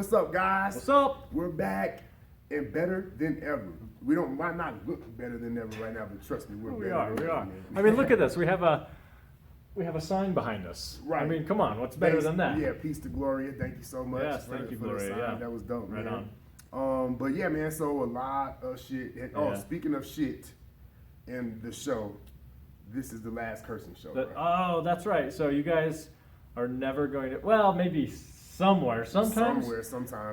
What's up, guys? What's up? We're back and better than ever. Might not look better than ever right now, but trust me, we're better than ever. I mean, look at this. We have a sign behind us. Right. I mean, come on. What's better than that? Yeah, peace to Gloria. Thank you so much. Yes, thank you, for Gloria. The sign. Yeah. That was dope, right man. on. But yeah, man. So a lot of shit. Yeah. Speaking of shit, in the show, this is the last cursing show. Right? Oh, that's right. So you guys are never going to. Well, maybe somewhere, sometime.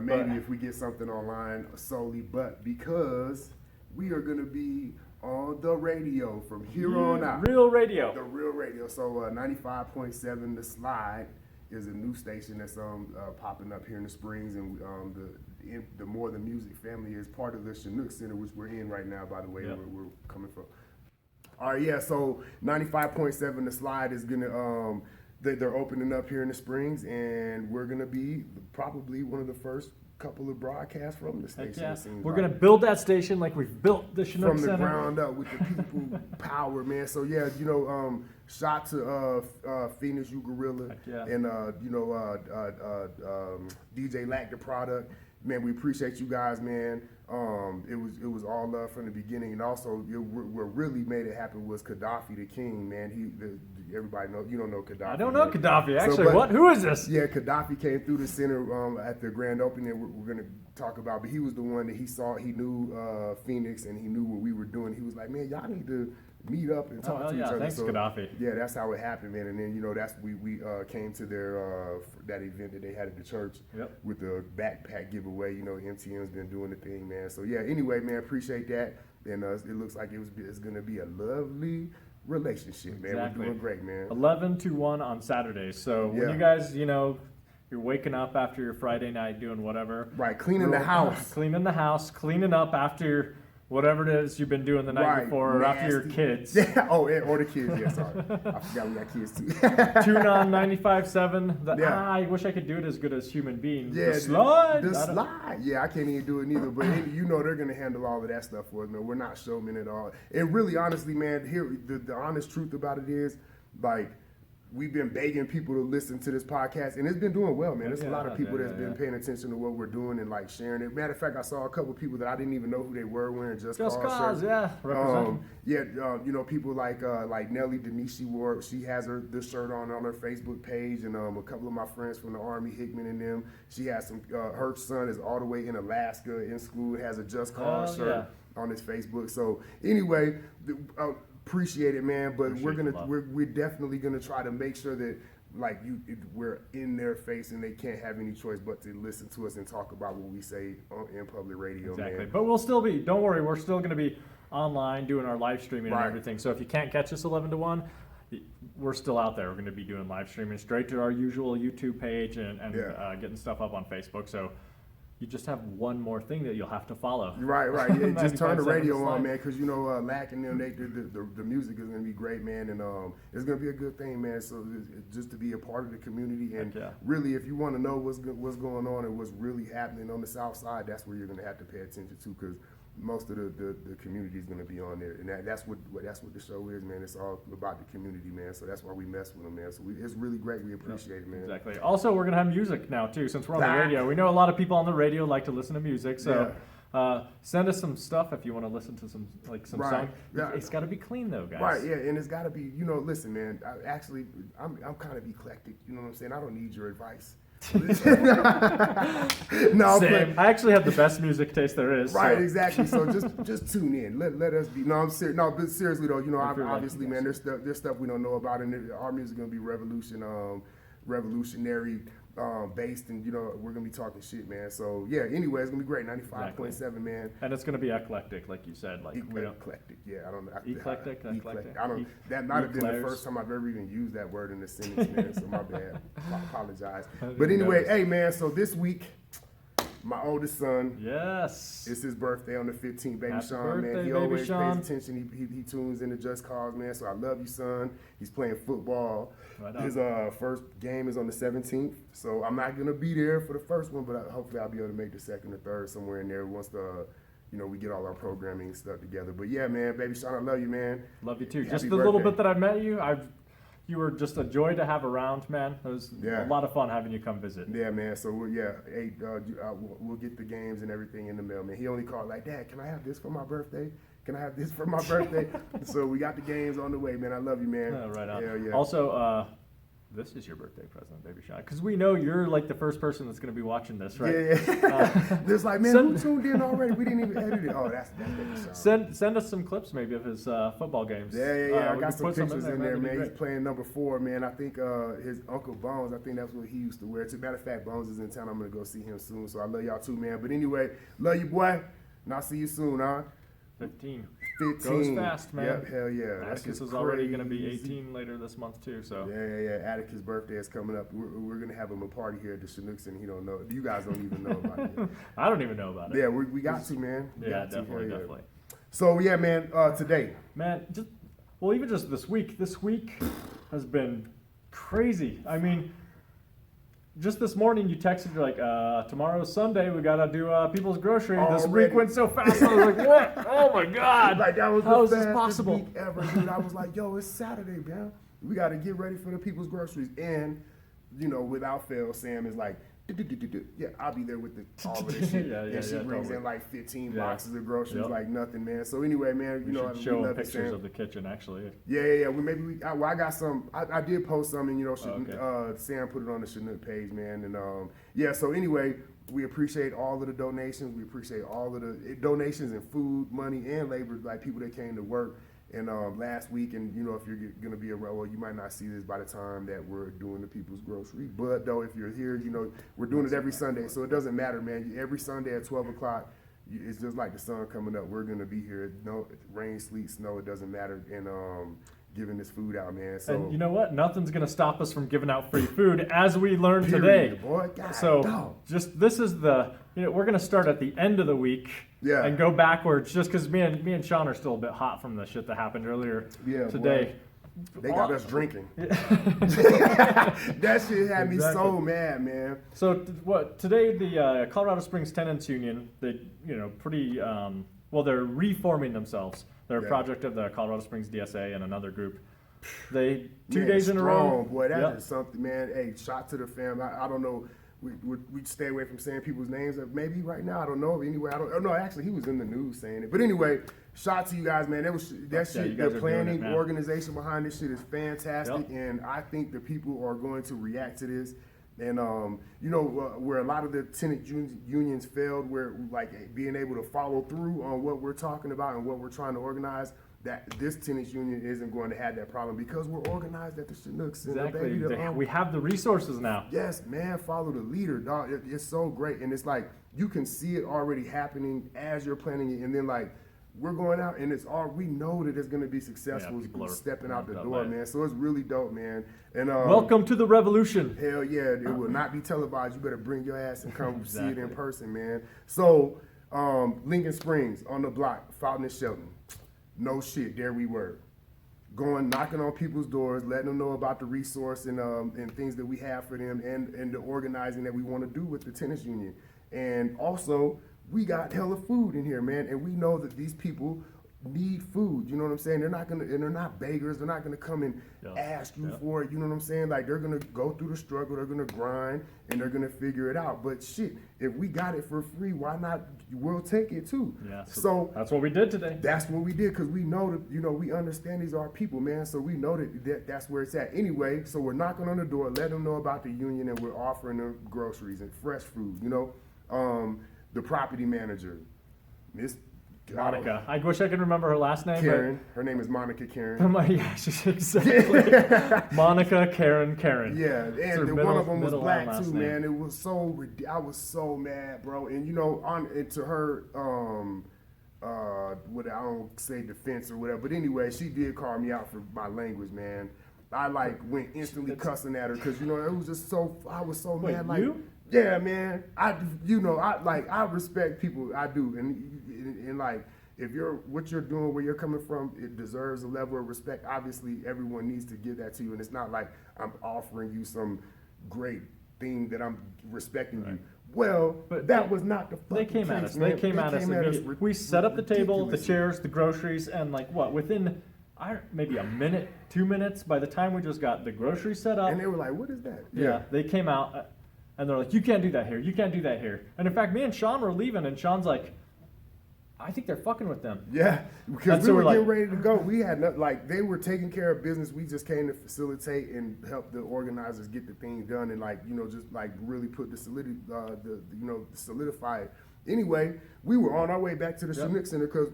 Maybe if we get something online solely, but because we are gonna be on the radio from here on out. Real radio. The real radio. So 95.7 The Slide is a new station that's popping up here in the Springs, and the More Than Music family is part of the Chinook Center, which we're in right now, by the way, Yep. where we're coming from. All right, yeah, so 95.7 The Slide is gonna, they're opening up here in the Springs, and we're gonna be probably one of the first couple of broadcasts from the station. Yeah. It seems We're like. going to build that station like we've built the Chinook From the Center. ground up with the people power, man. So yeah, shout to Phoenix U Gorilla yeah. and DJ Lack the Product. Man, we appreciate you guys, man. It was all love from the beginning, and also what really made it happen was Gaddafi the King, man. Everybody know, you don't know Gaddafi. I don't know man. Gaddafi, actually. But, what? Who is this? Yeah, Gaddafi came through the center at the grand opening. We're going to talk about, but he was the one that he knew Phoenix, and he knew what we were doing. He was like, man, y'all need to meet up and talk to each other. Thanks, Gaddafi. Yeah, that's how it happened, man. And then that's we came to their that event that they had at the church with the backpack giveaway. MTN's been doing the thing, man. So yeah, anyway, man, appreciate that. And it looks like it's gonna be a lovely relationship, man. Exactly. We're doing great, man. 11 to 1 on Saturdays. So when you guys, you're waking up after your Friday night doing whatever. Right, cleaning the house. Cleaning the house, cleaning up after whatever it is you've been doing the night before, or after your kids. Yeah, or the kids, yeah, sorry. I forgot we got kids too. Tune on 95.7. I wish I could do it as good as Human Being. Yeah, the slide. The slide. Yeah, I can't even do it neither. But they're gonna handle all of that stuff for us, man. We're not showmen at all. And really, honestly, man, here the honest truth about it is, like, we've been begging people to listen to this podcast, and it's been doing well, man. There's a lot of people that's been paying attention to what we're doing and like sharing it. Matter of fact, I saw a couple of people that I didn't even know who they were wearing Just Cause shirts. Repression. People like Nellie Denishi wore. She has the shirt on her Facebook page, and a couple of my friends from the Army, Hickman and them. She has some. Her son is all the way in Alaska in school. Has a Just Cause shirt on his Facebook. So anyway. Appreciate it, man. But we're definitely gonna try to make sure that we're in their face and they can't have any choice but to listen to us and talk about what we say in public radio. Exactly. Man. But we'll still be. Don't worry, we're still gonna be online doing our live streaming and everything. So if you can't catch us 11 to 1, we're still out there. We're gonna be doing live streaming straight to our usual YouTube page and getting stuff up on Facebook. So. You just have one more thing that you'll have to follow. Right. Yeah, just turn the radio on, man, because Lack and them, the music is gonna be great, man, and it's gonna be a good thing, man. So just to be a part of the community, and really, if you want to know what's going on and what's really happening on the South Side, that's where you're gonna have to pay attention to, because most of the community is gonna be on there, and that's what the show is, man. It's all about the community, man. So that's why we mess with them, man. So it's really great. We appreciate it, man. Exactly. Also, we're gonna have music now too, since we're on the radio. We know a lot of people on the radio like to listen to music, so send us some stuff if you want to listen to some song. Yeah. It's got to be clean though, guys. Right. Yeah, and it's got to be. Listen, man. I'm kind of eclectic. You know what I'm saying? I don't need your advice. No, same. I actually have the best music taste there is. Right, so. Exactly. So just tune in. Let us be. No, I'm serious. No, but seriously though, obviously, man, there's stuff we don't know about, and our music is gonna be revolutionary based, and we're gonna be talking shit, man. So yeah. Anyway, it's gonna be great. 95.7, man. And it's gonna be eclectic, like you said. Eclectic. Yeah, I don't know. Eclectic. I don't. That might have been the first time I've ever even used that word in a sentence, man. So my bad. I apologize. But anyway, hey, man. So this week, my oldest son. Yes. It's his birthday on the 15th. Baby Happy Sean, birthday, man. He baby always Sean. pays attention. He tunes into Just Cause, man. So I love you, son. He's playing football. Right on. His first game is on the 17th. So I'm not gonna be there for the first one, but hopefully I'll be able to make the second or third somewhere in there once we get all our programming and stuff together. But yeah, man, Baby Sean, I love you, man. Love you too. Happy Just the birthday. little bit that I met you, you were just a joy to have around, man. It was a lot of fun having you come visit. Yeah, man. So we'll get the games and everything in the mail, man. He only called like, Dad, can I have this for my birthday? Can I have this for my birthday? So we got the games on the way, man. I love you, man. Right on. Hell yeah. Also, this is your birthday present, Baby Sean, because we know you're like the first person that's going to be watching this, right? Yeah. There's like, man, who tuned in already? We didn't even edit it. Oh, that's Baby Sean. Send us some clips maybe of his football games. Yeah. I got some put pictures in there, man. He's He's playing number 4, man. I think his Uncle Bones, I think that's what he used to wear. As a matter of fact, Bones is in town. I'm going to go see him soon. So I love y'all too, man. But anyway, love you, boy. And I'll see you soon, huh? 15. 15. Goes fast, man. Yep, hell yeah. Atticus is already going to be 18 later this month too. So Yeah. Atticus' birthday is coming up. We're going to have him a party here at the Chinook Center. He don't know. You guys don't even know about it yet. I don't even know about it. Yeah, we got to, man. Yeah, definitely. So yeah, man. Today, man, even just this week. This week has been crazy. I mean, just this morning you texted, you're like, tomorrow's Sunday, we gotta do People's Grocery. This week went so fast, I was like, what? Oh my God. Like that was How the is this possible? week ever, dude. I was like, yo, it's Saturday, man. We gotta get ready for the People's Groceries. And, without fail, Sam is like, yeah, I'll be there with all of this shit. Yeah, she brings totally. in like 15 boxes of groceries, like nothing, man. So anyway, man, We should we show love pictures Sam. of the kitchen, actually. Yeah. Well, I got some. I did post some, and Sam put it on the Chinook page, man. And so anyway, we appreciate all of the donations. We appreciate all of the donations in food, money, and labor, like people that came to work. And last week, and if you're going to be around, well, you might not see this by the time that we're doing the People's Grocery. But though, if you're here, we're doing it every Sunday, so it doesn't matter, man. Every Sunday at 12 o'clock, it's just like the sun coming up. We're going to be here. No rain, sleet, snow, it doesn't matter. And giving this food out, man. So and you know what? Nothing's going to stop us from giving out free food, as we learned today. Boy. God, so dog. this is the we're going to start at the end of the week. Yeah. And go backwards, just because me and Sean are still a bit hot from the shit that happened earlier today. Boy. They got us drinking. That shit had me so mad, man. So today the Colorado Springs Tenants Union, they they're reforming themselves. They're a project of the Colorado Springs DSA and another group. They 2 days in a row. Boy, that is something, man. Hey, shot to the fam. I don't know. We stay away from saying people's names. Maybe right now, I don't know. Anyway, I don't know. Actually, he was in the news saying it. But anyway, shout to you guys, man. The planning organization behind this shit is fantastic, and I think the people are going to react to this. And where a lot of the tenant unions failed, where like being able to follow through on what we're talking about and what we're trying to organize. That this tenants union isn't going to have that problem because we're organized at the Chinook Center. Exactly. We have the resources now. Yes, man. Follow the leader, dog. It's so great, and it's like you can see it already happening as you're planning it, and then like we're going out, and we know that it's going to be successful. Stepping out the door, man. So it's really dope, man. And welcome to the revolution. Hell yeah, it will not be televised. You better bring your ass and come see it in person, man. So Lincoln Springs on the block, Fountain and Shelton. No shit, there we were. Going, knocking on people's doors, letting them know about the resource and things that we have for them and the organizing that we want to do with the tenants union. And also, we got hella food in here, man. And we know that these people need food. You know what I'm saying? They're not beggars. They're not gonna come and ask you for it. You know what I'm saying? Like they're gonna go through the struggle. They're gonna grind and they're gonna figure it out. But shit, if we got it for free, why not? We'll take it too. Yeah. So that's what we did today. That's what we did because we know that we understand these are our people, man. So we know that's where it's at. Anyway, so we're knocking on the door, letting them know about the union, and we're offering them groceries and fresh food. The property manager, Miss Monica. I wish I could remember her last name. Karen. Her name is Monica Karen. Yeah, she's exactly. Monica Karen. Yeah, and one of them was black too, man. It was I was so mad, bro. And to her, I don't say defense or whatever, but anyway, she did call me out for my language, man. I went instantly cussing at her because it was just I was so mad. Like, you? Yeah, man. I respect people. I do, and like if what you're doing, where you're coming from, it deserves a level of respect. Obviously, everyone needs to give that to you, and it's not like I'm offering you some great thing that I'm respecting you. Well, but that was not the fucking case. They came at us. They came at us. We set up the table, the chairs, the groceries, and within maybe a minute, 2 minutes. By the time we just got the groceries set up, And they were like, what is that? yeah, they came out and they're like, you can't do that here. You can't do that here. And in fact, me and Sean were leaving, and Sean's like, I think they're fucking with them. Yeah, because And we so were we're getting like- ready to go. We had like they were taking care of business. We just came to facilitate and help the organizers get the thing done, and like just like really put the solidify it. Anyway, we were on our way back to the Chinook Center because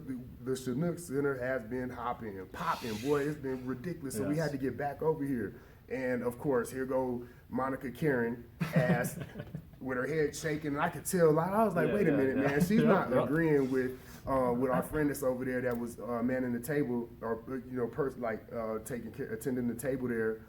the Chinook Center has been hopping and popping. Boy, it's been ridiculous. So we had to get back over here. And of course, here go Monica Karen ass with her head shaking. And I could tell, I was like, wait a minute, man. She's not agreeing with our friend that's over there that was manning the table or attending the table there.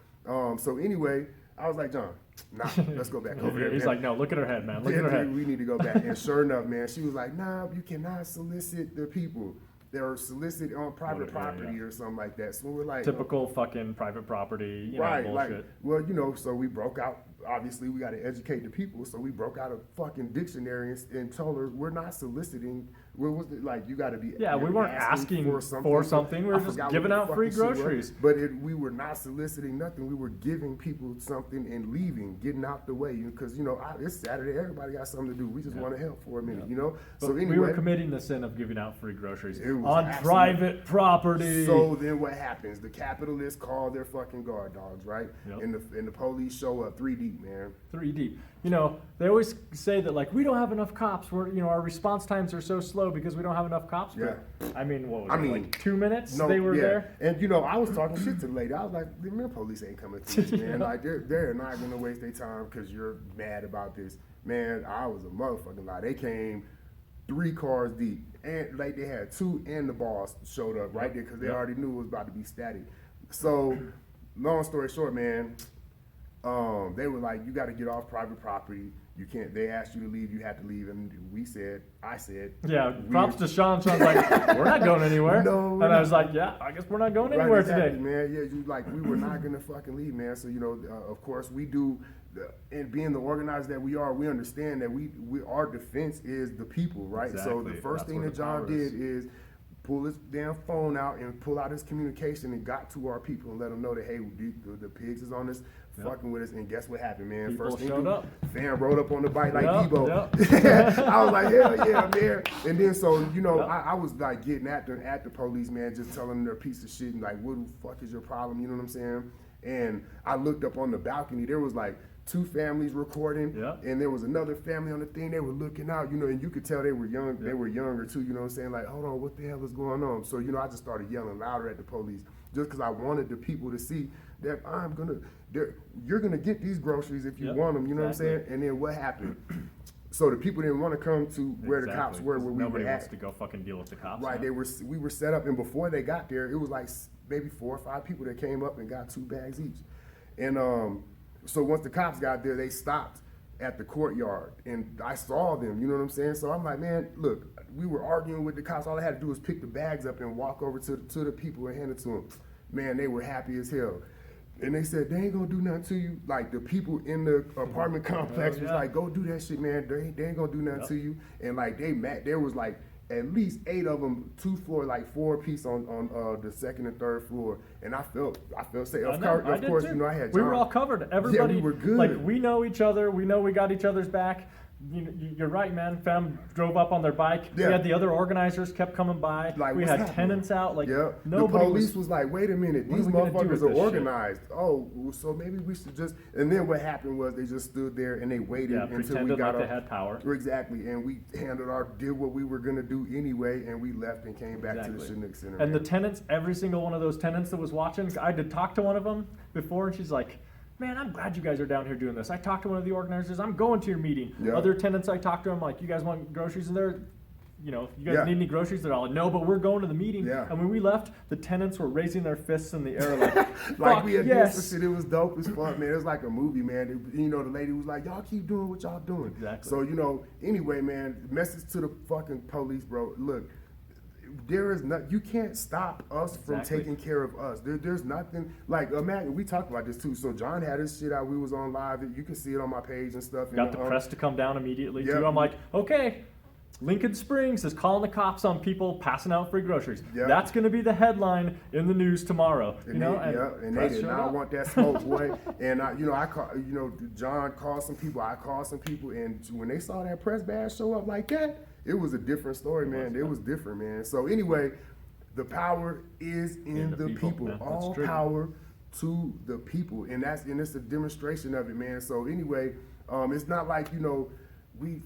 So anyway, I was like, John, nah, let's go back over there. He's man. like, no, look at her head, man. Look at her head. We need to go back. And sure enough, man, she was like, nah, you cannot solicit the people. They're solicited on private property or something like that. So we're like, typical fucking private property, right, bullshit. like, well, so we broke out. Obviously, we got to educate the people. So we broke out a fucking dictionary and told her we're not soliciting. What was it like? You got to be. Yeah, we weren't asking for something. We were just giving out free groceries. But we were not soliciting nothing. We were giving people something and leaving, getting out the way. Because it's Saturday. Everybody got something to do. We just want to help for a minute. But So anyway, we were committing the sin of giving out free groceries It was on absolute- private property. So then what happens? The capitalists call their fucking guard dogs, right? Yep. And the police show up 3 deep, man. 3 deep. They always say that like we don't have enough cops. Our response times are so slow because we don't have enough cops. But, I mean, what was it, like 2 minutes? They were there. And I was talking shit to the lady. I was like, the man, police ain't coming through this, man. Like they're not gonna waste their time because you're mad about this. Man, I was a motherfucking lie. They came 3 cars deep. And like they had 2 and the boss showed up right there because they already knew it was about to be static. So long story short, man, they were like, you got to get off private property. You can't. They asked you to leave. You had to leave, and I said. Yeah. Props to Sean. Sean's like, we're not going anywhere. No, and I was like, yeah, I guess we're not going anywhere today, man. Yeah, we were not gonna fucking leave, man. So of course we do. And being the organizer that we are, we understand that we our defense is the people, right? Exactly. So the first That's thing where that the John power did is pull his damn phone out and pull out his communication and got to our people and let them know that, hey, the pigs is on us, fucking with us. And guess what happened, man? People First thing showed up. Fam rode up on the bike like Debo. Yep. I was like, hell yeah, man. And then so, I was like getting at the police, man, just telling them they're a piece of shit and like, what the fuck is your problem? You know what I'm saying? And I looked up on the balcony. There was like 2 families recording, and there was another family on the thing. They were looking out, and you could tell they were young. They were younger too, you know what I'm saying? Like, hold on, what the hell is going on? So, I just started yelling louder at the police just because I wanted the people to see that you're gonna get these groceries if you want them. You know what I'm saying? And then what happened? So the people didn't want to come to where the cops were, where we Nobody were wants at. to go fucking deal with the cops. Right, we were set up, and before they got there, it was like maybe 4 or 5 people that came up and got 2 bags each, and so once the cops got there, they stopped at the courtyard, and I saw them, you know what I'm saying? So I'm like, man, look, we were arguing with the cops. All I had to do was pick the bags up and walk over to the people and hand it to them. Man, they were happy as hell. And they said, they ain't gonna do nothing to you. Like, the people in the apartment complex was like, go do that shit, man. They ain't gonna do nothing to you. And like, there was like at least 8 of them, 2 floor, like 4 apiece on the 2nd and 3rd floor. And I felt safe. Of course, I had John. We were all covered. Everybody, we were good. Like, we know each other. We know we got each other's back. You're right, man. Fam drove up on their bike. Yeah. We had the other organizers kept coming by. Like, we had tenants out. Like, the nobody police was like, wait a minute, these motherfuckers are organized. Oh, so maybe we should just. And then what happened was they just stood there and they waited until we got like they had power. Exactly, and we did what we were gonna do anyway, and we left and came back to the Chinook Center. And the tenants, every single one of those tenants that was watching, I did talk to one of them before, and she's like, man, I'm glad you guys are down here doing this. I talked to one of the organizers. I'm going to your meeting. Other tenants I talked to, I'm like, you guys want groceries? And they're, you guys need any groceries? They're all like, no, but we're going to the meeting. And when we left, the tenants were raising their fists in the air like, like we had this shit. It was dope as fuck, man. It was like a movie, man. The lady was like, y'all keep doing what y'all doing. Exactly. So, anyway, man, message to the fucking police, bro. Look, there is not. You can't stop us from taking care of us. There's nothing like. Imagine we talked about this too. So John had his shit out. We was on live. You can see it on my page and stuff. Got the press to come down immediately too. I'm like, okay, Lincoln Springs is calling the cops on people passing out free groceries. Yep. That's going to be the headline in the news tomorrow. And they did not want that smoke, boy. And John called some people. I called some people, and when they saw that press badge show up like that, it was a different story, man. It was different, man. So anyway, the power is in the people. All power to the people, and it's a demonstration of it, man. So anyway, it's not like we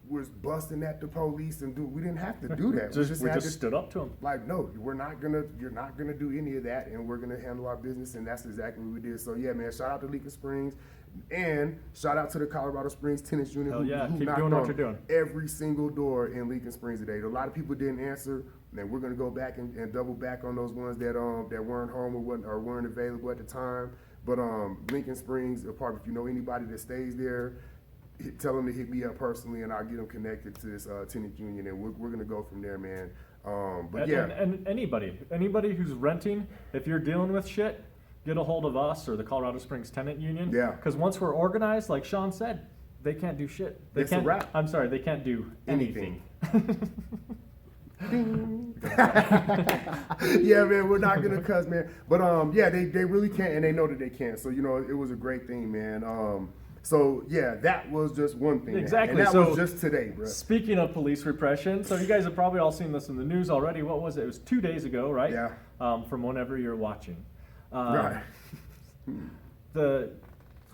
was busting at the police and we didn't have to do that. we just stood up to them. Like, no, you're not gonna do any of that, and we're gonna handle our business, and that's exactly what we did. So yeah, man, shout out to Lincoln Springs, and shout out to the Colorado Springs Tenants Union who keep knocked doing on what you're doing. every single door in Lincoln Springs today. A lot of people didn't answer, and we're gonna go back and double back on those ones that weren't home or weren't available at the time. But Lincoln Springs apartment, if you know anybody that stays there, tell them to hit me up personally, and I'll get them connected to this tenant union, and we're gonna go from there, man. And anybody who's renting, if you're dealing with shit, get a hold of us or the Colorado Springs Tenant Union. Yeah. Because once we're organized, like Sean said, they can't do shit. They can't. I'm sorry, they can't do anything. Yeah, man, we're not gonna cuss, man. But they really can't, and they know that they can. So it was a great thing, man. So yeah, that was just one thing. Exactly. And that was just today, bro. Speaking of police repression, so you guys have probably all seen this in the news already. What was it? It was 2 days ago, right? Yeah. From whenever you're watching. Right.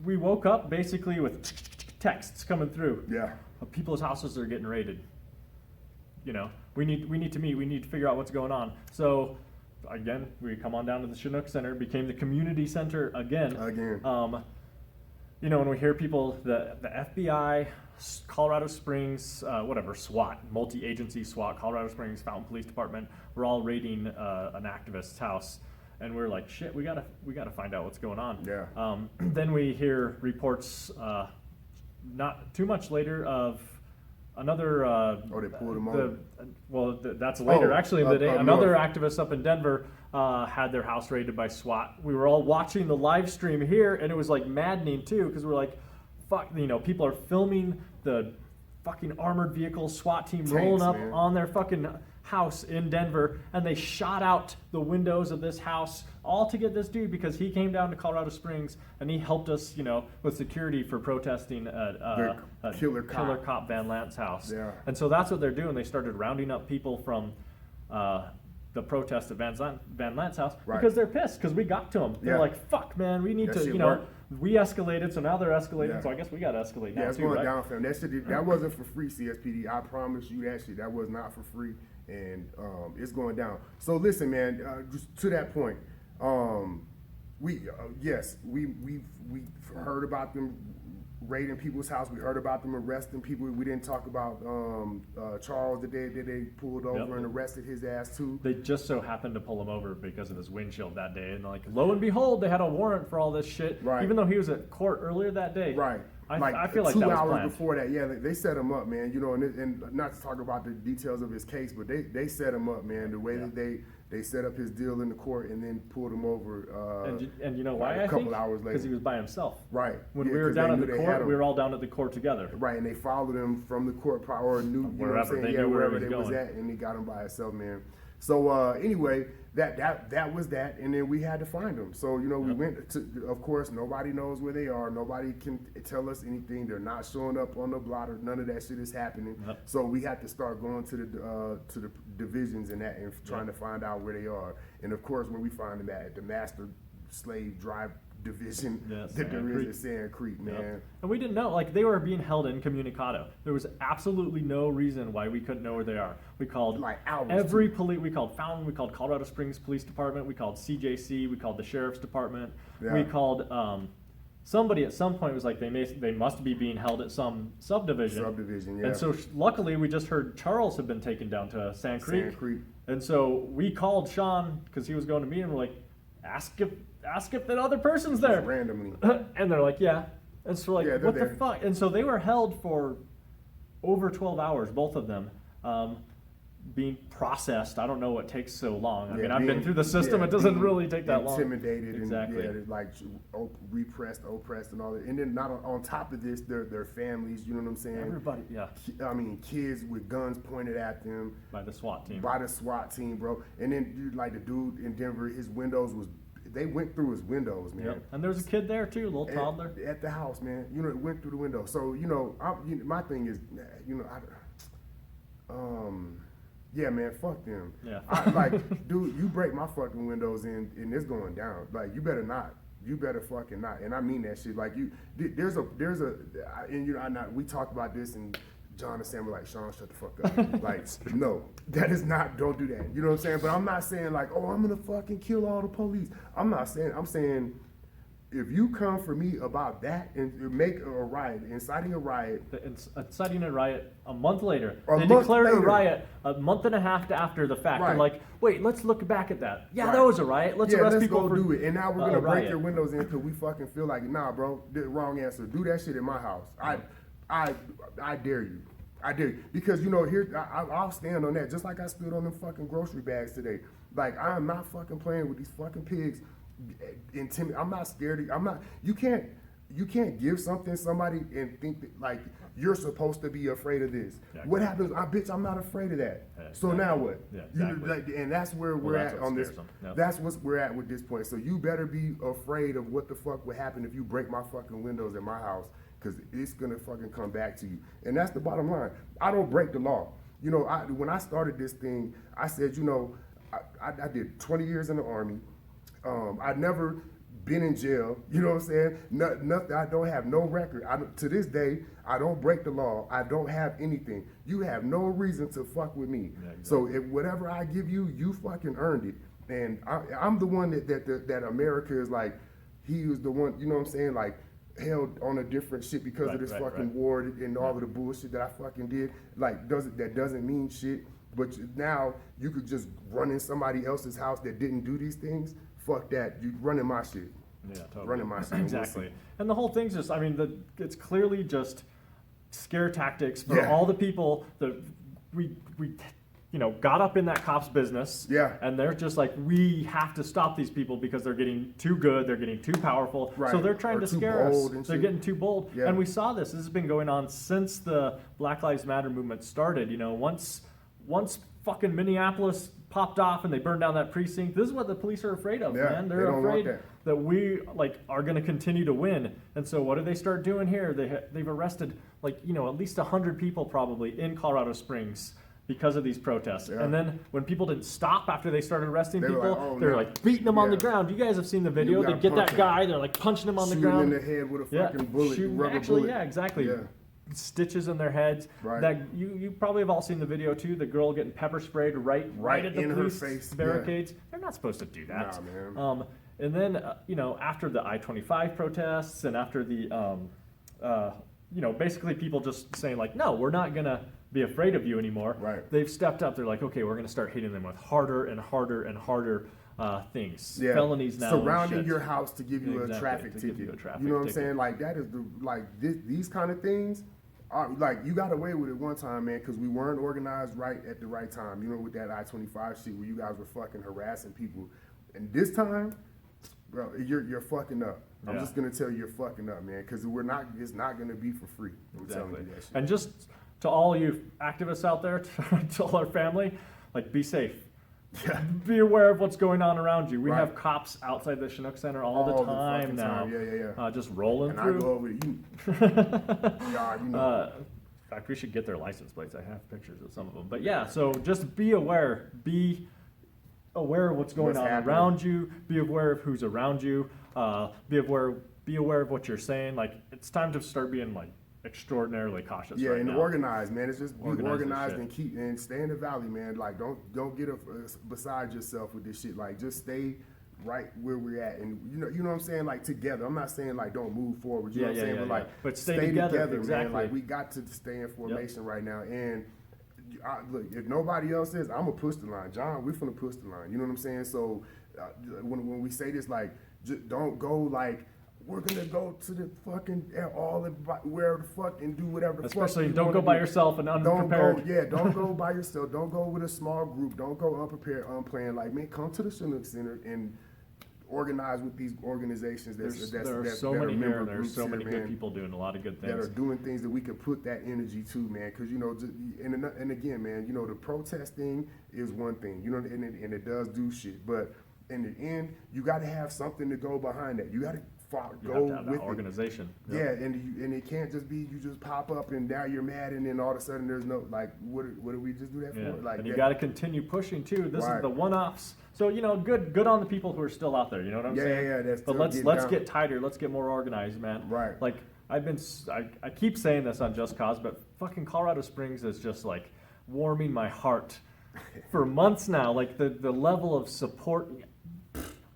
We woke up basically with texts coming through. Yeah. People's houses are getting raided. We need to meet. We need to figure out what's going on. So again, we come on down to the Chinook Center, became the community center again. When we hear people, the FBI, Colorado Springs, SWAT, multi-agency SWAT, Colorado Springs Fountain Police Department, we're all raiding an activist's house, and we're like, shit, we gotta find out what's going on. Yeah. Then we hear reports, not too much later, of another. They pulled him over. That's later. Actually, the day another north. activist up in Denver had their house raided by SWAT. We were all watching the live stream here, and it was like maddening too, because we're like, fuck, people are filming the fucking armored vehicle SWAT team rolling up on their fucking house in Denver, and they shot out the windows of this house all to get this dude because he came down to Colorado Springs and he helped us, with security for protesting at Killer Cop Van Lant's house. Yeah. And so that's what they're doing. They started rounding up people from the protest at Van Lant's house because they're pissed because we got to them. They're like, fuck, man, we need to, we escalated, so now they're escalating, so I guess we got to escalate now too, it's going right? down, fam. That wasn't for free, CSPD. I promise you that shit. That was not for free, and it's going down. So listen, man, just to that point, we've heard about them raiding people's house. We heard about them arresting people. We didn't talk about Charles that they pulled over and arrested his ass too. They just so happened to pull him over because of his windshield that day, and lo and behold, they had a warrant for all this shit. Right. Even though he was at court earlier that day. Right. I feel like 2 that was hours planned. before that, they set him up, man. And not to talk about the details of his case, but they set him up, man. The way that they set up his deal in the court and then pulled him over. And you know why? A couple hours later, because he was by himself. Right. When we were down at the court, we were all down at the court together. Right, and they followed him from the court or knew wherever they was at, and he got him by himself, man. So anyway, that was that, and then we had to find them. So we went to. Of course, nobody knows where they are. Nobody can tell us anything. They're not showing up on the blotter. None of that shit is happening. Yep. So we had to start going to the divisions and trying to find out where they are. And of course, where we find them at the Master Slave Drive Division that there is at Sand Creek, man. Yep. And we didn't know, they were being held incommunicado. There was absolutely no reason why we couldn't know where they are. We called every police. We called Fountain. We called Colorado Springs Police Department. We called CJC. We called the Sheriff's Department. Yeah. We called somebody at some point was like they must be being held at some subdivision. Subdivision, yeah. And so luckily we just heard Charles had been taken down to Sand Creek. Sand Creek. And so we called Sean because he was going to meet him. We're like, ask if that other person's there. Just randomly. And they're like, yeah. And so we're like, what the fuck? And so they were held for over 12 hours, both of them. being processed. I don't know what takes so long. I Yeah, mean, I've been through the system. It doesn't really take that long. Intimidated Exactly. and like repressed, oppressed, and all that. And then not on top of this, their families. You know what I'm saying? Everybody, yeah. I mean, kids with guns pointed at them By the SWAT team. By the SWAT team, bro. And then like the dude in Denver, his windows was. They went through his windows, man. Yep. And there's a kid there too, a little toddler. At the house, man. You know, it went through the window. So, you know, my thing is, you know, yeah, man, fuck them. Yeah. Like, dude, you break my fucking windows in, and it's going down. Like, you better not. You better fucking not. And I mean that shit. Like, there's a, and you know, we talked about this, and John and Sam were like, Sean, shut the fuck up. Like, no, that is not, don't do that. You know what I'm saying? But I'm not saying like, oh, I'm gonna fucking kill all the police. I'm not saying, I'm saying, if you come for me about that and make a riot, inciting a riot. Inciting a riot a month later. They declared a riot a month and a half after the fact. Right. They're like, wait, let's look back at that. Yeah, Right. that was a riot. Let's arrest people for do it. And now we're gonna break riot. your windows in because we fucking feel like, nah, bro, the wrong answer. Do that shit in my house. I dare you. I dare you. Because, you know, here, I'll stand on that. Just like I stood on them fucking grocery bags today. Like, I am not fucking playing with these fucking pigs. I'm not scared. You can't give something to somebody and think that, like, you're supposed to be afraid of this. Yeah, what happens? I'm not afraid of that. Yeah, so now what? Yeah, exactly. And that's where we're at on this. Yep. That's what we're at with this point. So you better be afraid of what the fuck would happen if you break my fucking windows in my house, because it's gonna fucking come back to you. And that's the bottom line. I don't break the law. You know, when I started this thing, I said, you know, I did 20 years in the Army. I'd never been in jail, you know what I'm saying? Nothing. I don't have no record. To this day, I don't break the law. I don't have anything. You have no reason to fuck with me. Yeah, exactly. So if whatever I give you, you fucking earned it. And I'm the one that America is like, he was the one, you know what I'm saying? Like, held on a different shit because of this fucking war and all of the bullshit that I fucking did. Like, that doesn't mean shit. But now you could just run in somebody else's house that didn't do these things. Fuck that. You running my shit. Yeah, totally. Running my shit. Exactly. And the whole thing's just, I mean, it's clearly just scare tactics for all the people that we you know, got up in that cop's business. Yeah. And they're just like, we have to stop these people because they're getting too good, they're getting too powerful. Right. So they're trying to scare us. They're getting too bold. Yeah. And we saw this. This has been going on since the Black Lives Matter movement started. You know, once fucking Minneapolis popped off and they burned down that precinct, this is what the police are afraid of, man. They're afraid that we are going to continue to win. And so what do they start doing here? They've arrested at least 100 people probably in Colorado Springs because of these protests. Yeah. And then when people didn't stop after they started arresting people, they're like beating them on the ground. You guys have seen the video. They get that guy, they're like punching him on the ground. Shooting in the head with a fucking bullet, rubber bullet. Yeah, exactly. Yeah. Stitches in their heads. Right. That you probably have all seen the video too. The girl getting pepper sprayed right at the police barricades. Yeah. They're not supposed to do that. Nah, man. And then after the I-25 protests and after the basically people just saying like, no, we're not gonna be afraid of you anymore. Right. They've stepped up. They're like, okay, we're gonna start hitting them with harder and harder and harder things. Yeah. Felonies now. Surrounding your house to give you a traffic ticket. You know what I'm saying? Like that is these kind of things. You got away with it one time, man, because we weren't organized right at the right time. You know, with that I-25 shit where you guys were fucking harassing people. And this time, bro, you're fucking up. I'm just gonna tell you you're fucking up, man, because it's not gonna be for free. I'm telling you that shit. And just to all you activists out there, to all our family, be safe. Yeah. Be aware of what's going on around you. We have cops outside the Chinook Center all the time now. Yeah. Just rolling through. I go over to you. In fact, we should get their license plates. I have pictures of some of them. But yeah, so just be aware. Be aware of what's going on around you. Be aware of who's around you. Be aware of what you're saying. It's time to start being extraordinarily cautious. Yeah, right and now. Organized, man. It's just be organized and stay in the valley, man. Don't get beside yourself with this shit. Just stay right where we're at, and you know what I'm saying. Together. I'm not saying don't move forward. You know what I'm saying? But stay together, exactly. Man. We got to stay in formation right now. And look, if nobody else is, I'm gonna push the line. John, we're finna push the line. You know what I'm saying? So when we say this, just don't go we're gonna go to the fucking where the fuck and do whatever the fuck. Especially don't go by yourself and unprepared. Don't go by yourself. Don't go with a small group. Don't go unprepared, unplanned. Like, man, come to the Chinook Center and organize with these organizations. There are so many here, and there's so many good people doing a lot of good things. That are doing things that we can put that energy to, man. Because, you know, and again, man, you know, the protesting is one thing, you know, and it does do shit. But in the end, you got to have something to go behind that. You got to go have with that organization. It. Yeah, and it can't just be you just pop up and now you're mad and then all of a sudden there's no, like, what do we just do that for? Like, and you got to continue pushing too. This is the one-offs. So, you know, good on the people who are still out there. You know what I'm saying? Yeah. But let's get tighter. Let's get more organized, man. Right. Like I keep saying this on Just Cause, but fucking Colorado Springs is just like warming my heart for months now. Like the level of support,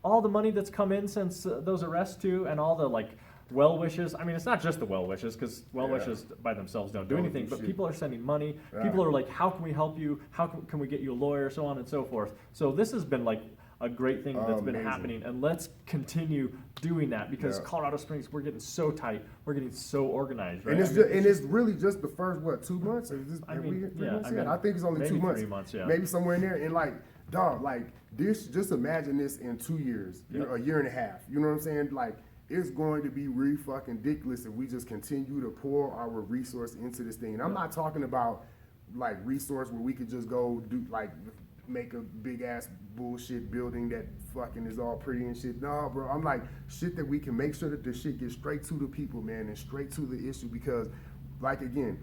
all the money that's come in since those arrests too, and all the like well wishes. I mean, it's not just the well wishes, because well wishes by themselves don't do anything, but people are sending money. People are like, how can we help you? How can we get you a lawyer? So on and so forth. So this has been like a great thing that's been happening, and let's continue doing that, because Colorado Springs, we're getting so tight, we're getting so organized, right? And it's really just the first 2 months? Or is this, I think it's only 2 months. 3 months, yeah. Maybe somewhere in there. And like, dog, like this. Just imagine this in 2 years, a year and a half. You know what I'm saying? Like, it's going to be really fucking ridiculous if we just continue to pour our resource into this thing. And I'm not talking about like resource where we could just go do like make a big ass bullshit building that fucking is all pretty and shit. No, bro, I'm like shit that we can make sure that the shit gets straight to the people, man, and straight to the issue. Because, like, again,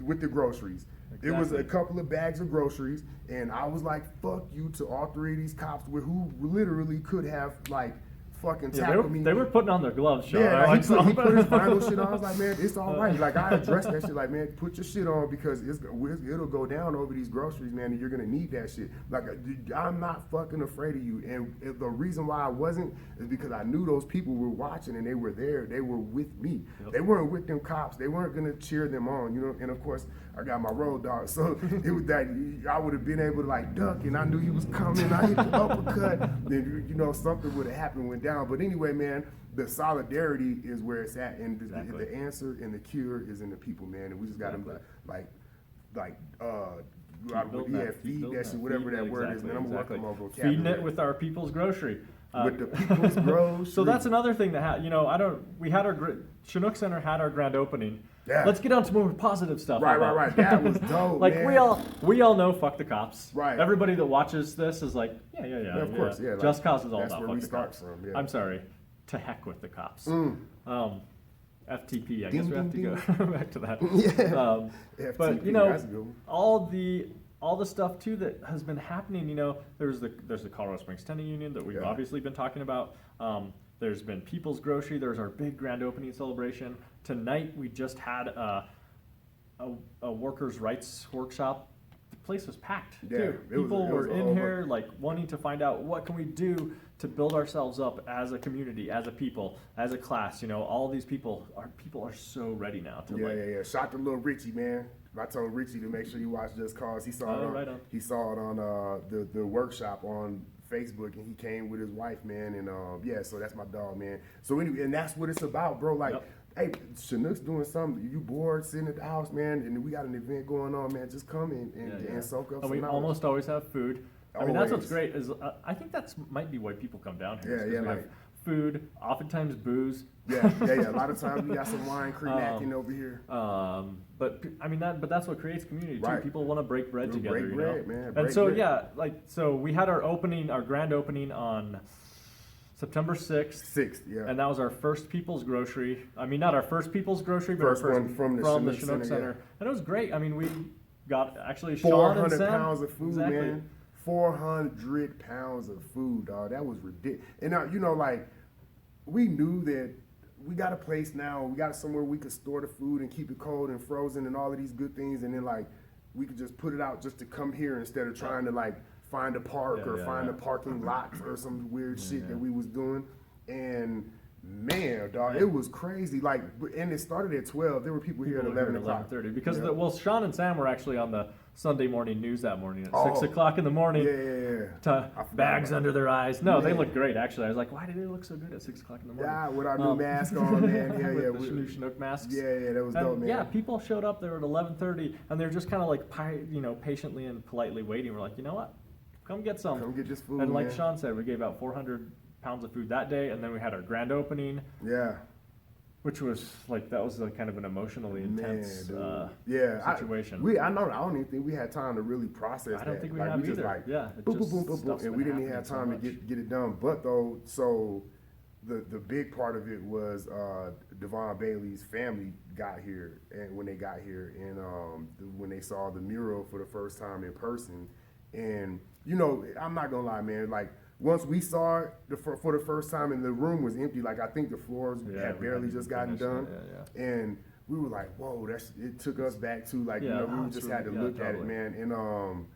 with the groceries, it was a couple of bags of groceries, and I was like, fuck you to all 3 of these cops who literally could have like fucking tackled me. They were putting on their gloves, Sean. Yeah, like he put his vinyl shit on. I was like, man, it's all right. Like, I addressed that shit. Like, man, put your shit on, because it'll go down over these groceries, man, and you're gonna need that shit. Like, I'm not fucking afraid of you. And the reason why I wasn't is because I knew those people were watching and they were there. They were with me. They weren't with them cops. They weren't gonna cheer them on, you know. And of course, I got my road dog, so it was that I would have been able to like duck, and I knew he was coming. I hit the uppercut, then you know something would have happened, went down. But anyway, man, the solidarity is where it's at, and the answer and the cure is in the people, man. And we just got to feed that shit, whatever that word is, man. I'm working on my vocabulary. Feeding it with our people's grocery. With the people's grocery. So that's another thing that we had our Chinook Center had our grand opening. Yeah. Let's get on to more positive stuff. Right. That was dope. Like, man. we all know fuck the cops. Right. Everybody that watches this is like, yeah. Of course, yeah. Just Cause is all that's about where fuck the cops. from, yeah. I'm sorry. To heck with the cops. FTP. I Ding, guess we have to go back to that. Yeah. But FTP, all the stuff too that has been happening. You know, there's the Colorado Springs Tenants Union that we've obviously been talking about. There's been People's Grocery. There's our big grand opening celebration. Tonight we just had a workers' rights workshop. The place was packed too. People were in here like wanting to find out what can we do to build ourselves up as a community, as a people, as a class. You know, all these people are so ready now to Shout to little Richie, man. I told Richie to make sure you watch Just Cause. He saw He saw it on the workshop on Facebook, and he came with his wife, man. And so that's my dog, man. So anyway, and that's what it's about, bro. Like, hey, Chinook's doing something. You bored sitting at the house, man, and we got an event going on, man. Just come in and soak up some knowledge. We almost always have food. I mean, that's what's great is I think might be why people come down here. Yeah. We have food, oftentimes booze. Yeah. A lot of times we got some wine cracking over here. But I mean that's what creates community too. Right. People want to break bread together. Break bread, man. And so we had our grand opening on September 6th. Yeah. And that was our first People's Grocery. I mean, not our first People's Grocery, but first our one from the Chinook Center. Yeah. And it was great. I mean, we got actually 400 Sean and pounds of food, exactly. man. 400 pounds of food, dog. That was ridiculous. And now, you know, like, we knew that we got a place now. We got somewhere we could store the food and keep it cold and frozen and all of these good things. And then, like, we could just put it out just to come here instead of trying to, like, find a park or find a parking lot or some weird shit that we was doing. And Man, dog, it was crazy. Like, and it started at 12. There were people here at 11 o'clock. 11:30 because Sean and Sam were actually on the Sunday morning news that morning at 6 Oh. o'clock in the morning. Yeah. Bags under their eyes. No, they Man. look great actually. I was like, why do they look so good at 6 o'clock in the morning? Yeah, with our new mask on, man. Yeah, with the new Chinook masks. Yeah, that was And dope, man. yeah, people showed up there at 11:30, and they're just kind of like, patiently and politely waiting. We're like, you know what? Come get some. Come get this food, And like man. Sean said, we gave out 400 pounds of food that day, and then we had our grand opening, Yeah. which was like that was like kind of an emotionally intense situation. I don't even think we had time to really process that. I don't think we like, have we just either. like, Yeah, boom, boom, boom, boom, boom, and we didn't even have time to get it done. But though, so the big part of it was Devon Bailey's family got here, and when they got here, and when they saw the mural for the first time in person, and I'm not gonna lie, man, like. Once we saw it for the first time and the room was empty, like I think the floors had barely just gotten done, and we were like, "Whoa!" It took us back to like we just had to look at it, man. And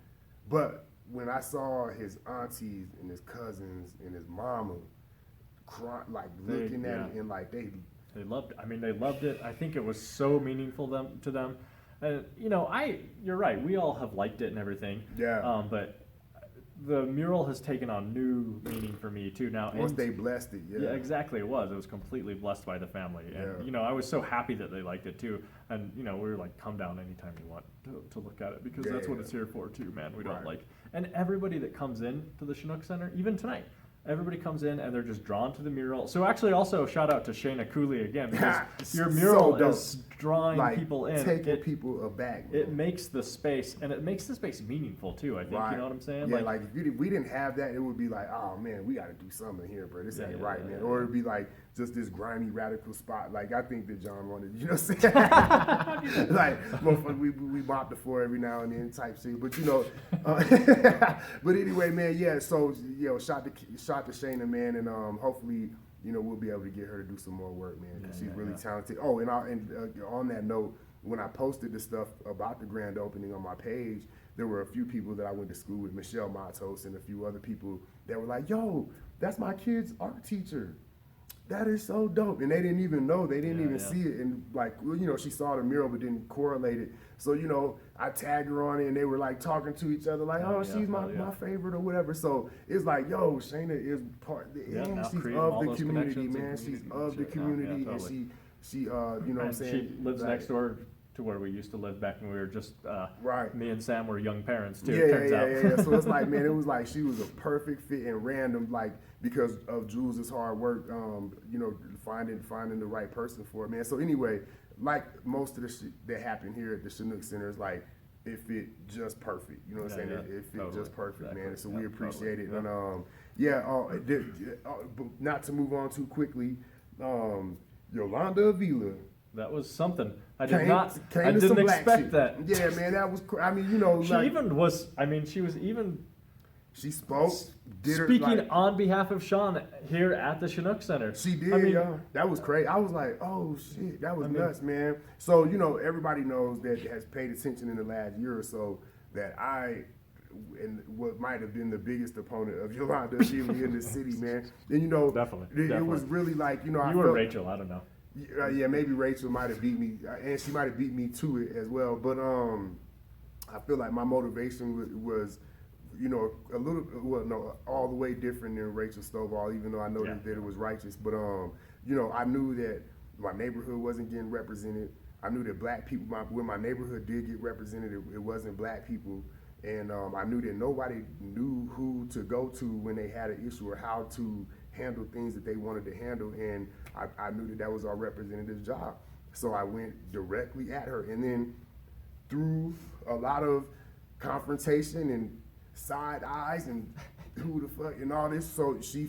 but when I saw his aunties and his cousins and his mama looking at it and like they loved it. I mean, they loved it. I think it was so meaningful to them. And you're right. We all have liked it and everything. Yeah. But the mural has taken on new meaning for me too now. Once they blessed it, yeah, exactly. It was completely blessed by the family, and I was so happy that they liked it too. And we were like, come down anytime you want to look at it because that's what it's here for too, man. We don't like, and everybody that comes in to the Chinook Center, even tonight. Everybody comes in and they're just drawn to the mural. So actually, also shout out to Shayna Cooley again because your mural is drawing people in, taking people aback. It makes the space, and it makes the space meaningful too. I think you know what I'm saying. Yeah, like if we didn't have that, it would be like, oh man, we got to do something here, bro. This ain't right, man. Or it'd be like just this grimy radical spot. Like I think that John wanted, what I'm saying? Like motherfucker, we mop the floor every now and then type shit. But but anyway, man, yeah. So shout to Shayna, man, and hopefully we'll be able to get her to do some more work, man, because she's really talented. Oh, and on that note, when I posted the stuff about the grand opening on my page, there were a few people that I went to school with, Michelle Matos and a few other people that were like, yo, that's my kid's art teacher. That is so dope. And they didn't even know. They didn't even see it. And like, she saw the mural but didn't correlate it. So, I tagged her on it and they were like talking to each other like, she's my favorite or whatever. So it's like, yo, Shayna is she's of the community, man. She's of the community and she you know what I'm saying? She lives next door to where we used to live back when we were just, right. Me and Sam were young parents too, Yeah. So it's like, man, it was like she was a perfect fit and random, like, because of Jules' hard work, finding the right person for it, man. So anyway, like most of the shit that happened here at the Chinook Center is like, it fit just perfect. You know what I'm saying? It fit just perfect, man. So we appreciate it. And not to move on too quickly, Yolanda Avila. That was something. I Came didn't expect that. Yeah, man, that was. She spoke. Speaking on behalf of Sean here at the Chinook Center. She did, That was crazy. I was like, oh shit, that was nuts, man. So, everybody knows that has paid attention in the last year or so that and what might have been the biggest opponent of Yolanda Avila in the city, man. And definitely. It was really like, you were Rachel, I don't know. Yeah, maybe Rachel might have beat me, and she might have beat me to it as well. But I feel like my motivation was, all the way different than Rachel Stovall, even though I know that it was righteous. But I knew that my neighborhood wasn't getting represented. I knew that black people, when my neighborhood did get represented, it wasn't black people. And I knew that nobody knew who to go to when they had an issue or how to handle things that they wanted to handle. And I knew that was our representative's job. So I went directly at her. And then through a lot of confrontation and side eyes and who the fuck and all this, so she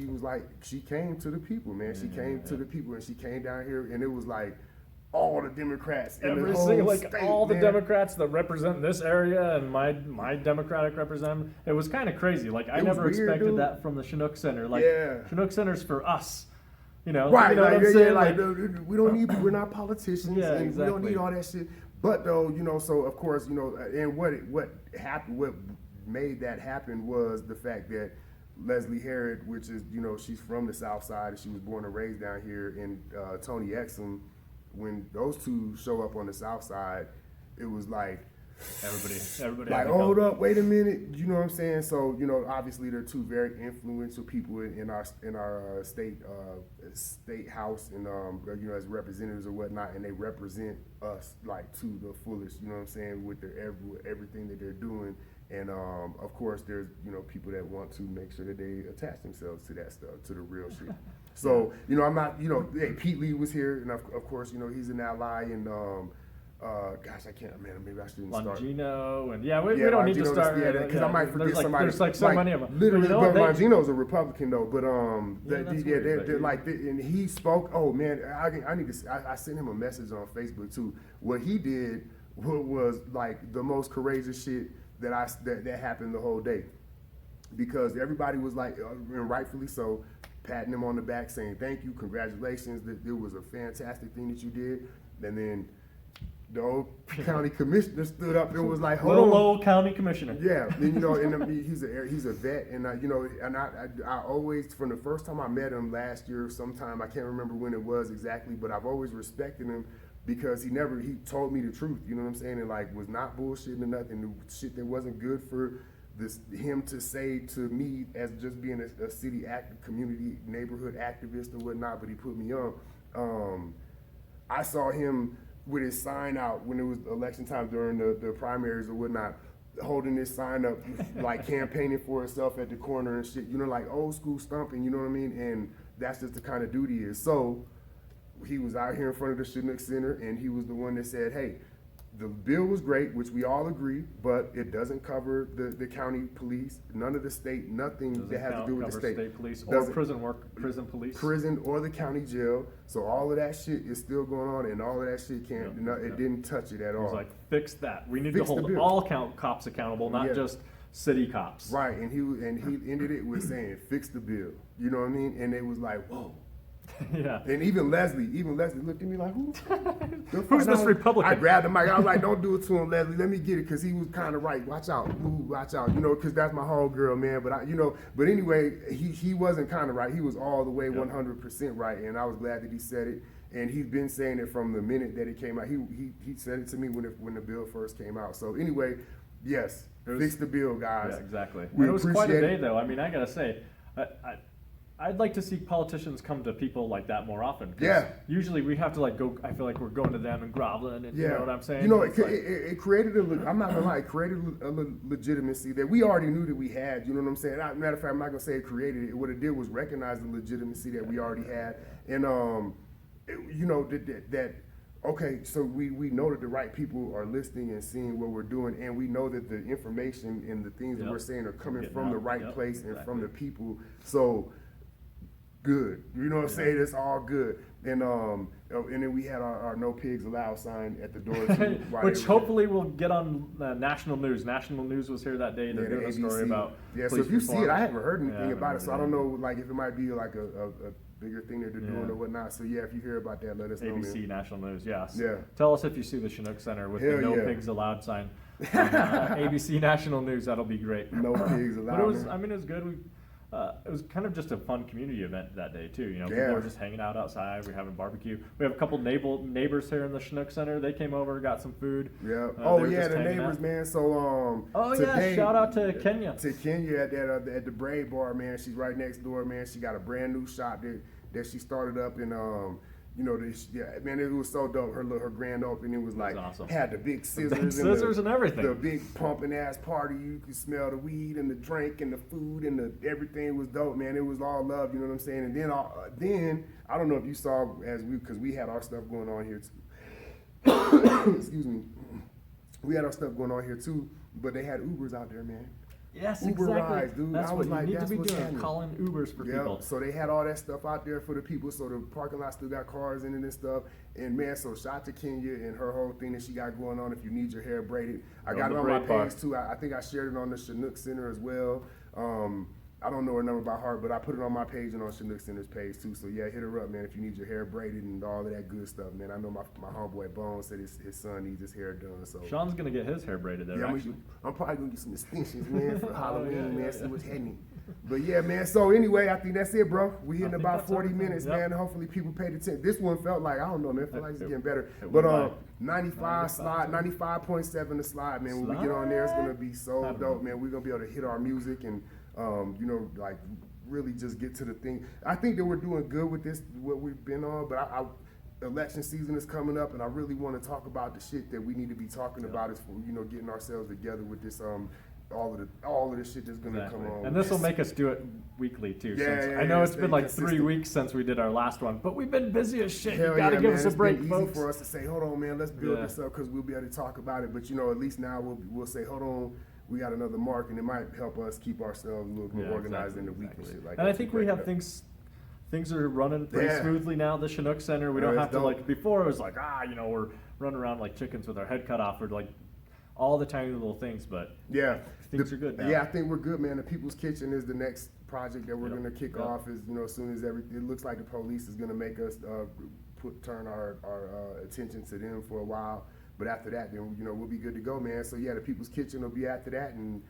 was like, she came to the people, man. She came to the people, and she came down here, and it was like all the Democrats in the whole state, all the Democrats that represent this area and my Democratic representative. It was kind of crazy. Like I never expected that from the Chinook Center. Like Chinook Center's for us. Right? You know what I'm saying? We don't need. We're not politicians. Yeah, and exactly. We don't need all that shit. But though, so of course, and what happened, what made that happen was the fact that Leslie Harrod, which is, you know, she's from the South Side and she was born and raised down here, and Tony Exum, when those two show up on the South Side, it was like, everybody like, hold up, wait a minute, you know what I'm saying? So, you know, obviously they're two very influential people in our state house, and you know, as representatives or whatnot, and they represent us like to the fullest, you know what I'm saying, with their everything that they're doing. And of course, there's, you know, people that want to make sure that they attach themselves to that stuff, to the real shit. So, you know, I'm not, you know, hey, Pete Lee was here, and of course, you know, he's an ally, and gosh, I can't, man, maybe I shouldn't start. Longino, and we don't need to start. Yeah, because I might forget somebody. There's like so many of them. Literally, you know but Longino's a Republican though. But they're like, and he spoke. Oh man, I need to. I sent him a message on Facebook too. What he did was like the most courageous shit that happened the whole day, because everybody was like, and rightfully so, patting him on the back, saying thank you, congratulations, that it was a fantastic thing that you did, and then the old county commissioner stood up and was like, hold on. Old county commissioner. Yeah, and you know, and he's a vet, and you know, and I always, from the first time I met him last year, sometime, I can't remember when it was exactly, but I've always respected him because he told me the truth, you know what I'm saying, and like was not bullshitting or nothing, the shit that wasn't good for him to say to me as just being a city community neighborhood activist or whatnot, but he put me on. I saw him with his sign out when it was election time during the primaries or whatnot, holding this sign up, like campaigning for himself at the corner and shit, you know, like old school stumping, you know what I mean? And that's just the kind of dude he is. So he was out here in front of the Chinook Center, and he was the one that said, hey, the bill was great, which we all agree, but it doesn't cover the county police, none of the state, nothing that has to do with the state police or prison police. Prison or the county jail. So all of that shit is still going on, and all of that shit it didn't touch it at all. It was like, fix that. We need to hold all cops accountable, not just city cops. Right, and he ended it with saying, fix the bill. You know what I mean? And it was like, whoa. Yeah. And even Leslie looked at me like, who? Who's this Republican? I grabbed the mic. I was like, don't do it to him, Leslie. Let me get it, because he was kind of right. Watch out. Ooh, watch out. You know, because that's my homegirl, man. But but anyway, he wasn't kind of right. He was all the way 100% right. And I was glad that he said it. And he's been saying it from the minute that it came out. He said it to me when the bill first came out. So anyway, yes, fix the bill, guys. Yeah, exactly. It was quite a day, though. I mean, I gotta say, I'd like to see politicians come to people like that more often. Yeah. Usually we have to like go. I feel like we're going to them and groveling, and you know what I'm saying. You know, it created I'm not gonna lie, it created a legitimacy that we already knew that we had. You know what I'm saying? Matter of fact, I'm not gonna say it created it. What it did was recognize the legitimacy that we already had, and you know that. Okay, so we know that the right people are listening and seeing what we're doing, and we know that the information and the things that we're saying are coming from the right place and from the people. So good, you know what I'm saying? It's all good. And then we had our No Pigs Allowed sign at the door too, which hopefully will get on national news. National News was here that day. They're doing a story about so if you see it, I haven't heard anything about it, so I don't know like if it might be like a bigger thing that they're doing or whatnot. So yeah, if you hear about that, let us know. ABC National News, yes. Yeah. Tell us if you see the Chinook Center with the No Pigs Allowed sign. ABC National News, that'll be great. No pigs allowed. But it was good. It was kind of just a fun community event that day too. You know, people were just hanging out outside. We're having barbecue. We have a couple neighbors here in the Chinook Center. They came over, got some food. Yeah. The neighbors, man. So today, shout out to Kenya. To Kenya at the Braid Bar, man. She's right next door, man. She got a brand new shop that she started up in you know, man, it was so dope. Her grand opening was like, awesome. Had the big scissors, and everything. The big pumping ass party. You could smell the weed and the drink and the food and everything was dope, man. It was all love, you know what I'm saying? And then I don't know if you saw because we had our stuff going on here too. Excuse me. We had our stuff going on here too, but they had Ubers out there, man. Yes, Uber exactly. rides, dude. That's what you need to be doing, happening. calling Ubers for people. So they had all that stuff out there for the people, so the parking lot still got cars in it and stuff. And man, so shout out to Kenya and her whole thing that she got going on. If you need your hair braided, I got it on my page too. I think I shared it on the Chinook Center as well. I don't know her number by heart, but I put it on my page and on Chinook Center's page too. So yeah, hit her up, man, if you need your hair braided and all of that good stuff, man. I know my homeboy Bones said his son needs his hair done. So Sean's gonna get his hair braided there. Yeah, I'm probably gonna get some extensions, man, for Halloween, man. See what's happening. But yeah, man. So anyway, I think that's it, bro. We hitting think about that's 40 everything. minutes, Yep. man. Hopefully people paid attention. This one felt like, I don't know, man. I feel like it's getting better. it But went by. 95 slide, 95.7 the slide, man. When we get on there, it's gonna be so dope, man. We're gonna be able to hit our music and you know, like really just get to the thing. I think that we're doing good with this, what we've been on, but election season is coming up, and I really want to talk about the shit that we need to be talking about is for, you know, getting ourselves together with this all of the shit that's gonna come on. And this will make us do it weekly too. Yeah, since yeah, I know yeah, it's been stay like consistent. 3 weeks since we did our last one, but we've been busy as shit. Hell You gotta yeah, give man. us a It's break, been easy folks. for us to say, hold on, man, let's build this up because we'll be able to talk about it. But you know, at least now we'll say, hold on, we got another mark, and it might help us keep ourselves a little more organized in the week and shit like that. And I think we Break it have up. things are running pretty Yeah. smoothly now. The Chinook Center, we Yeah, don't it's have to dope. like before. It was like you know, we're running around like chickens with our head cut off, or like all the tiny little things. But Yeah, things are good now. Yeah, I think we're good, man. The People's Kitchen is the next project that we're Yep. gonna kick Yep. off. Is, you know, as soon as it looks like the police is gonna make us turn our attention to them for a while. But after that, then, you know, we'll be good to go, man. So yeah, the People's Kitchen will be after that, and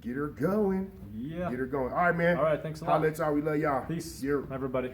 get her going. Yeah. Get her going. All right, man. All right, thanks a lot. I'll let y'all. We love y'all. Peace, Yeah. everybody.